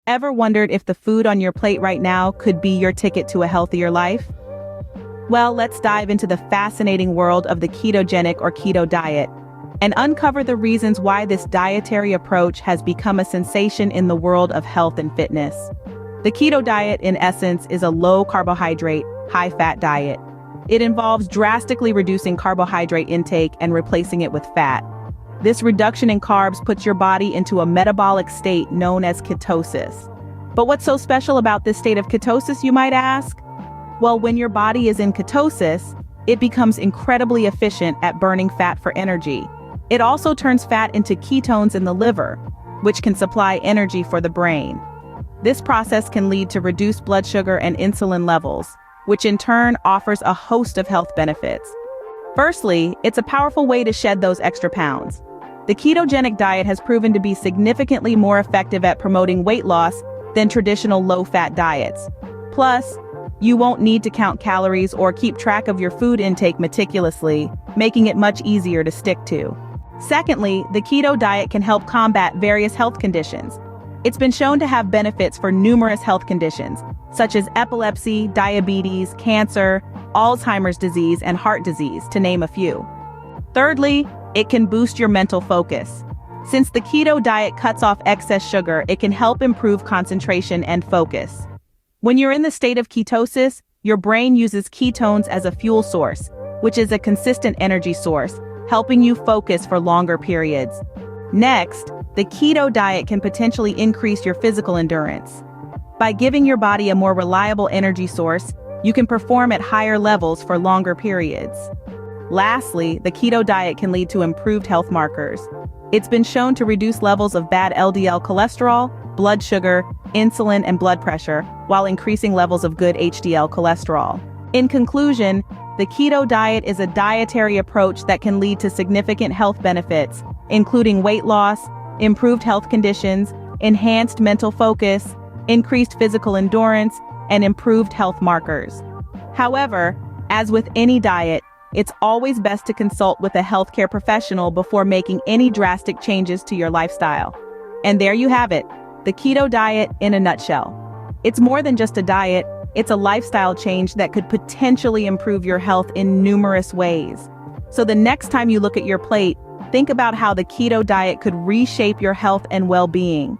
Ever wondered if the food on your plate right now could be your ticket to a healthier life? Well, let's dive into the fascinating world of the ketogenic or keto diet and uncover the reasons why this dietary approach has become a sensation in the world of health and fitness. The keto diet, in essence, is a low-carbohydrate, high-fat diet. It involves drastically reducing carbohydrate intake and replacing it with fat. This reduction in carbs puts your body into a metabolic state known as ketosis. But what's so special about this state of ketosis, you might ask? Well, when your body is in ketosis, it becomes incredibly efficient at burning fat for energy. It also turns fat into ketones in the liver, which can supply energy for the brain. This process can lead to reduced blood sugar and insulin levels, which in turn offers a host of health benefits. Firstly, it's a powerful way to shed those extra pounds. The ketogenic diet has proven to be significantly more effective at promoting weight loss than traditional low-fat diets. Plus, you won't need to count calories or keep track of your food intake meticulously, making it much easier to stick to. Secondly, the keto diet can help combat various health conditions. It's been shown to have benefits for numerous health conditions, such as epilepsy, diabetes, cancer, Alzheimer's disease, and heart disease, to name a few. Thirdly, it can boost your mental focus. Since the keto diet cuts off excess sugar, it can help improve concentration and focus. When you're in the state of ketosis, your brain uses ketones as a fuel source, which is a consistent energy source, helping you focus for longer periods. Next, the keto diet can potentially increase your physical endurance. By giving your body a more reliable energy source, you can perform at higher levels for longer periods. Lastly, the keto diet can lead to improved health markers. It's been shown to reduce levels of bad LDL cholesterol, blood sugar, insulin, and blood pressure, while increasing levels of good HDL cholesterol. In conclusion, the keto diet is a dietary approach that can lead to significant health benefits, including weight loss, improved health conditions, enhanced mental focus, increased physical endurance, and improved health markers. However, as with any diet, it's always best to consult with a healthcare professional before making any drastic changes to your lifestyle. And there you have it, the keto diet in a nutshell. It's more than just a diet, it's a lifestyle change that could potentially improve your health in numerous ways. So the next time you look at your plate, think about how the keto diet could reshape your health and well-being.